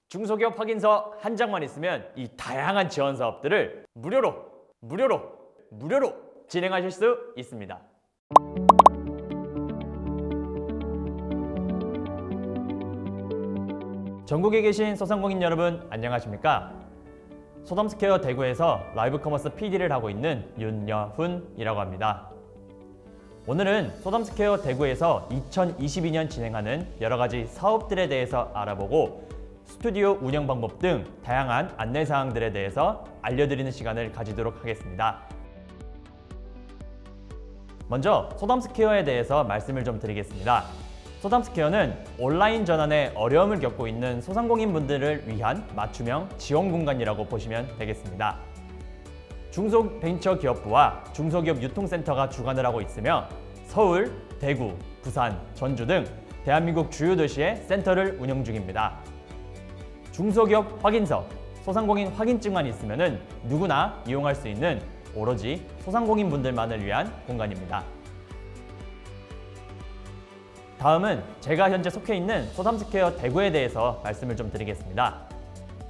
중소기업 확인서 한 장만 있으면 이 다양한 지원 사업들을 무료로 진행하실 수 있습니다. 전국에 계신 소상공인 여러분 안녕하십니까? 소담스퀘어 대구에서 라이브 커머스 PD를 하고 있는 윤여훈이라고 합니다. 오늘은 소담스퀘어 대구에서 2022년 진행하는 여러 가지 사업들에 대해서 알아보고 스튜디오 운영 방법 등 다양한 안내 사항들에 대해서 알려드리는 시간을 가지도록 하겠습니다. 먼저 소담스퀘어에 대해서 말씀을 좀 드리겠습니다. 소담스퀘어는 온라인 전환에 어려움을 겪고 있는 소상공인 분들을 위한 맞춤형 지원 공간이라고 보시면 되겠습니다. 중소벤처기업부와 중소기업 유통센터가 주관을 하고 있으며 서울, 대구, 부산, 전주 등 대한민국 주요 도시에 센터를 운영 중입니다. 중소기업 확인서, 소상공인 확인증만 있으면 누구나 이용할 수 있는 오로지 소상공인 분들만을 위한 공간입니다. 다음은 제가 현재 속해 있는 소담스퀘어 대구에 대해서 말씀을 좀 드리겠습니다.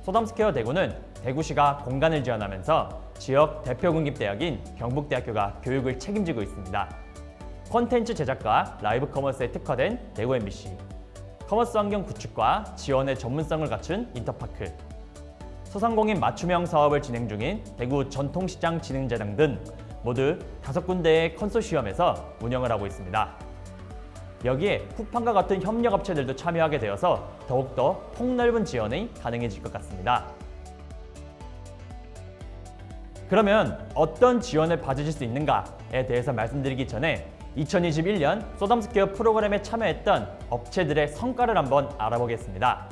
소담스퀘어 대구는 대구시가 공간을 지원하면서 지역 대표 국립대학인 경북대학교가 교육을 책임지고 있습니다. 콘텐츠 제작과 라이브 커머스에 특화된 대구 MBC, 커머스 환경 구축과 지원의 전문성을 갖춘 인터파크, 소상공인 맞춤형 사업을 진행 중인 대구 전통시장진흥재단 등 모두 5군데의 컨소시엄에서 운영을 하고 있습니다. 여기에 쿠팡과 같은 협력업체들도 참여하게 되어서 더욱더 폭넓은 지원이 가능해질 것 같습니다. 그러면 어떤 지원을 받으실 수 있는가에 대해서 말씀드리기 전에 2021년 소담스퀘어 프로그램에 참여했던 업체들의 성과를 한번 알아보겠습니다.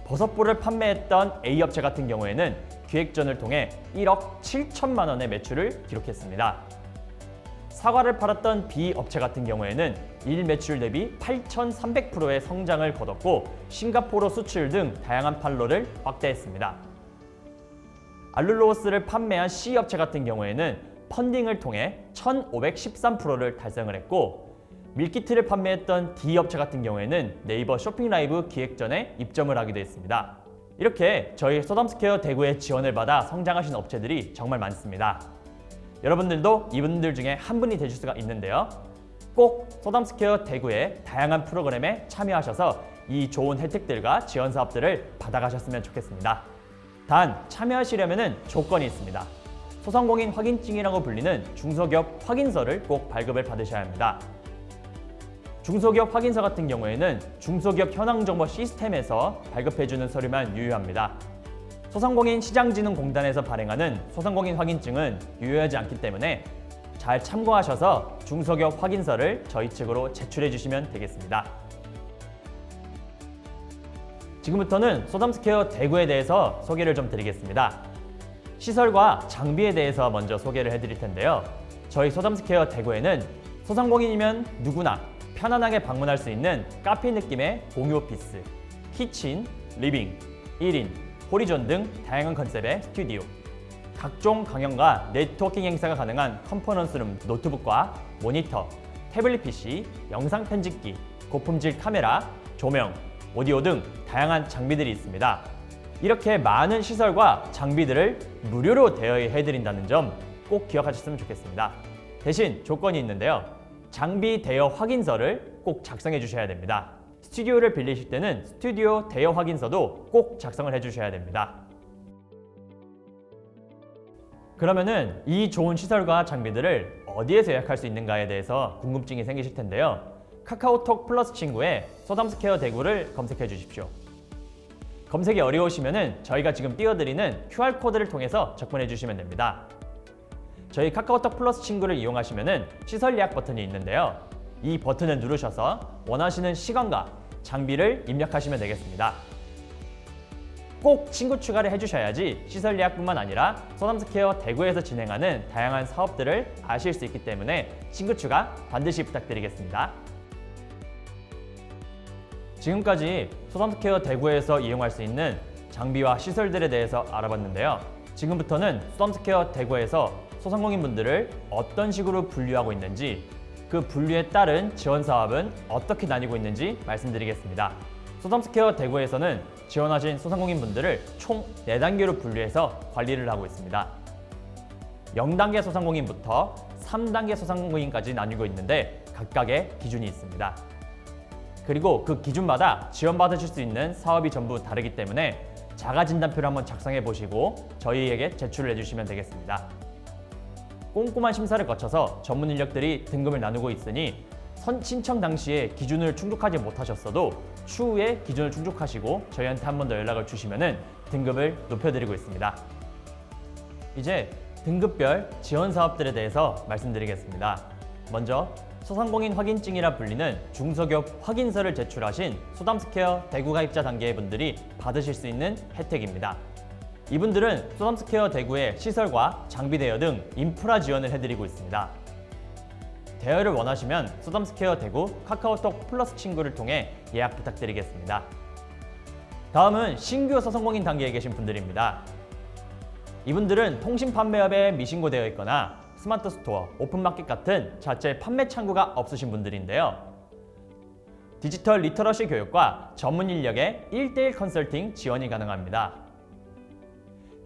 버섯볼을 판매했던 A업체 같은 경우에는 기획전을 통해 1억 7천만 원의 매출을 기록했습니다. 사과를 팔았던 B업체 같은 경우에는 일 매출 대비 8,300%의 성장을 거뒀고 싱가포르 수출 등 다양한 판로를 확대했습니다. 알룰로스를 판매한 C업체 같은 경우에는 펀딩을 통해 1,513%를 달성을 했고 밀키트를 판매했던 D업체 같은 경우에는 네이버 쇼핑 라이브 기획전에 입점을 하기도 했습니다. 이렇게 저희 소담스퀘어 대구의 지원을 받아 성장하신 업체들이 정말 많습니다. 여러분들도 이분들 중에 한 분이 되실 수가 있는데요. 꼭 소담스퀘어 대구의 다양한 프로그램에 참여하셔서 이 좋은 혜택들과 지원 사업들을 받아가셨으면 좋겠습니다. 단 참여하시려면 조건이 있습니다. 소상공인 확인증이라고 불리는 중소기업 확인서를 꼭 발급을 받으셔야 합니다. 중소기업 확인서 같은 경우에는 중소기업 현황정보 시스템에서 발급해주는 서류만 유효합니다. 소상공인 시장진흥공단에서 발행하는 소상공인 확인증은 유효하지 않기 때문에 잘 참고하셔서 중소기업 확인서를 저희 측으로 제출해 주시면 되겠습니다. 지금부터는 소담스퀘어 대구에 대해서 소개를 좀 드리겠습니다. 시설과 장비에 대해서 먼저 소개를 해드릴 텐데요. 저희 소담스퀘어 대구에는 소상공인이면 누구나 편안하게 방문할 수 있는 카페 느낌의 공유 오피스, 키친, 리빙, 1인, 호리존 등 다양한 컨셉의 스튜디오, 각종 강연과 네트워킹 행사가 가능한 컨퍼런스룸 노트북과 모니터, 태블릿 PC, 영상 편집기, 고품질 카메라, 조명, 오디오 등 다양한 장비들이 있습니다. 이렇게 많은 시설과 장비들을 무료로 대여해드린다는 점 꼭 기억하셨으면 좋겠습니다. 대신 조건이 있는데요. 장비 대여 확인서를 꼭 작성해 주셔야 됩니다. 스튜디오를 빌리실 때는 스튜디오 대여 확인서도 꼭 작성을 해주셔야 됩니다. 그러면은 이 좋은 시설과 장비들을 어디에서 예약할 수 있는가에 대해서 궁금증이 생기실 텐데요. 카카오톡 플러스 친구에 소담스퀘어 대구를 검색해 주십시오. 검색이 어려우시면은 저희가 지금 띄워드리는 QR코드를 통해서 접근해 주시면 됩니다. 저희 카카오톡 플러스 친구를 이용하시면은 시설 예약 버튼이 있는데요. 이 버튼을 누르셔서 원하시는 시간과 장비를 입력하시면 되겠습니다. 꼭 친구 추가를 해주셔야지 시설 예약뿐만 아니라 소담스퀘어 대구에서 진행하는 다양한 사업들을 아실 수 있기 때문에 친구 추가 반드시 부탁드리겠습니다. 지금까지 소담스퀘어 대구에서 이용할 수 있는 장비와 시설들에 대해서 알아봤는데요. 지금부터는 소담스퀘어 대구에서 소상공인분들을 어떤 식으로 분류하고 있는지, 그 분류에 따른 지원 사업은 어떻게 나뉘고 있는지 말씀드리겠습니다. 소담스퀘어 대구에서는 지원하신 소상공인 분들을 총 4단계로 분류해서 관리를 하고 있습니다. 0단계 소상공인부터 3단계 소상공인까지 나뉘고 있는데 각각의 기준이 있습니다. 그리고 그 기준마다 지원받으실 수 있는 사업이 전부 다르기 때문에 자가진단표를 한번 작성해 보시고 저희에게 제출을 해주시면 되겠습니다. 꼼꼼한 심사를 거쳐서 전문 인력들이 등급을 나누고 있으니 신청 당시에 기준을 충족하지 못하셨어도 추후에 기준을 충족하시고 저희한테 한 번 더 연락을 주시면 등급을 높여드리고 있습니다. 이제 등급별 지원 사업들에 대해서 말씀드리겠습니다. 먼저 소상공인 확인증이라 불리는 중소기업 확인서를 제출하신 소담스퀘어 대구 가입자 단계의 분들이 받으실 수 있는 혜택입니다. 이분들은 소담스퀘어 대구의 시설과 장비 대여 등 인프라 지원을 해드리고 있습니다. 대여를 원하시면 소담스퀘어 대구 카카오톡 플러스 친구를 통해 예약 부탁드리겠습니다. 다음은 신규 소상공인 단계에 계신 분들입니다. 이분들은 통신 판매업에 미신고되어 있거나 스마트 스토어, 오픈마켓 같은 자체 판매 창구가 없으신 분들인데요. 디지털 리터러시 교육과 전문 인력의 1:1 컨설팅 지원이 가능합니다.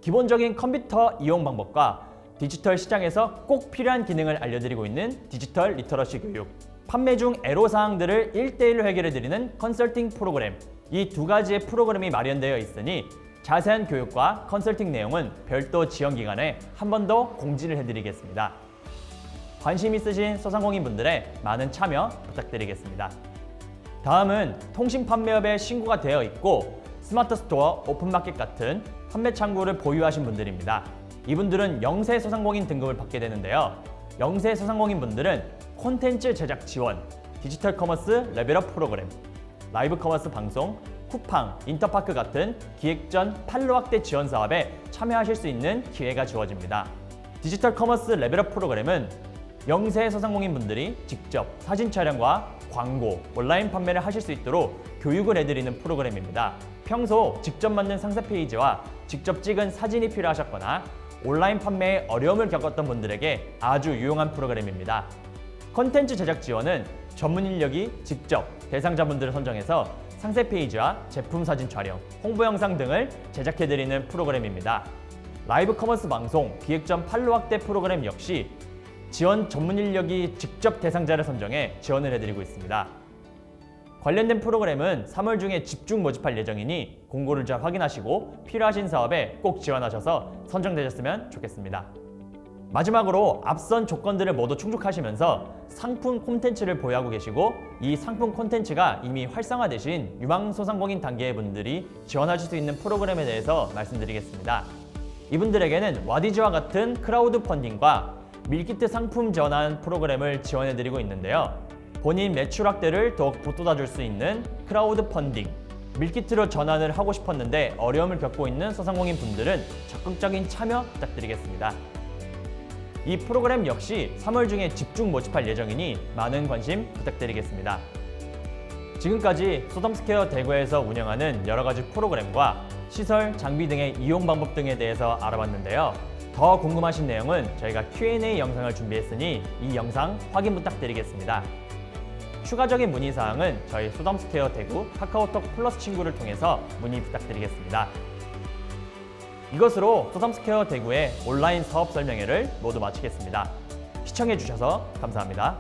기본적인 컴퓨터 이용 방법과 디지털 시장에서 꼭 필요한 기능을 알려드리고 있는 디지털 리터러시 교육, 판매 중 애로사항들을 1:1로 해결해드리는 컨설팅 프로그램, 이 두 가지의 프로그램이 마련되어 있으니 자세한 교육과 컨설팅 내용은 별도 지원기관에 한 번 더 공지를 해드리겠습니다. 관심 있으신 소상공인 분들의 많은 참여 부탁드리겠습니다. 다음은 통신 판매업에 신고가 되어 있고 스마트 스토어, 오픈마켓 같은 판매 창구를 보유하신 분들입니다. 이분들은 영세 소상공인 등급을 받게 되는데요. 영세 소상공인 분들은 콘텐츠 제작 지원, 디지털 커머스 레벨업 프로그램, 라이브 커머스 방송, 쿠팡, 인터파크 같은 기획전 판로 확대 지원 사업에 참여하실 수 있는 기회가 주어집니다. 디지털 커머스 레벨업 프로그램은 영세 소상공인 분들이 직접 사진 촬영과 광고, 온라인 판매를 하실 수 있도록 교육을 해드리는 프로그램입니다. 평소 직접 만든 상세 페이지와 직접 찍은 사진이 필요하셨거나 온라인 판매에 어려움을 겪었던 분들에게 아주 유용한 프로그램입니다. 콘텐츠 제작 지원은 전문 인력이 직접 대상자분들을 선정해서 상세 페이지와 제품 사진 촬영, 홍보 영상 등을 제작해드리는 프로그램입니다. 라이브 커머스 방송, 기획전 판로 확대 프로그램 역시 지원 전문 인력이 직접 대상자를 선정해 지원을 해드리고 있습니다. 관련된 프로그램은 3월 중에 집중 모집할 예정이니 공고를 잘 확인하시고 필요하신 사업에 꼭 지원하셔서 선정되셨으면 좋겠습니다. 마지막으로 앞선 조건들을 모두 충족하시면서 상품 콘텐츠를 보유하고 계시고 이 상품 콘텐츠가 이미 활성화되신 유망소상공인 단계의 분들이 지원하실 수 있는 프로그램에 대해서 말씀드리겠습니다. 이분들에게는 와디즈와 같은 크라우드 펀딩과 밀키트 상품 전환 프로그램을 지원해드리고 있는데요. 본인 매출 확대를 더욱 북돋아줄 수 있는 크라우드 펀딩, 밀키트로 전환을 하고 싶었는데 어려움을 겪고 있는 소상공인 분들은 적극적인 참여 부탁드리겠습니다. 이 프로그램 역시 3월 중에 집중 모집할 예정이니 많은 관심 부탁드리겠습니다. 지금까지 소담스퀘어 대구에서 운영하는 여러 가지 프로그램과 시설, 장비 등의 이용 방법 등에 대해서 알아봤는데요. 더 궁금하신 내용은 저희가 Q&A 영상을 준비했으니 이 영상 확인 부탁드리겠습니다. 추가적인 문의사항은 저희 소담스퀘어 대구 카카오톡 플러스 친구를 통해서 문의 부탁드리겠습니다. 이것으로 소담스퀘어 대구의 온라인 사업 설명회를 모두 마치겠습니다. 시청해주셔서 감사합니다.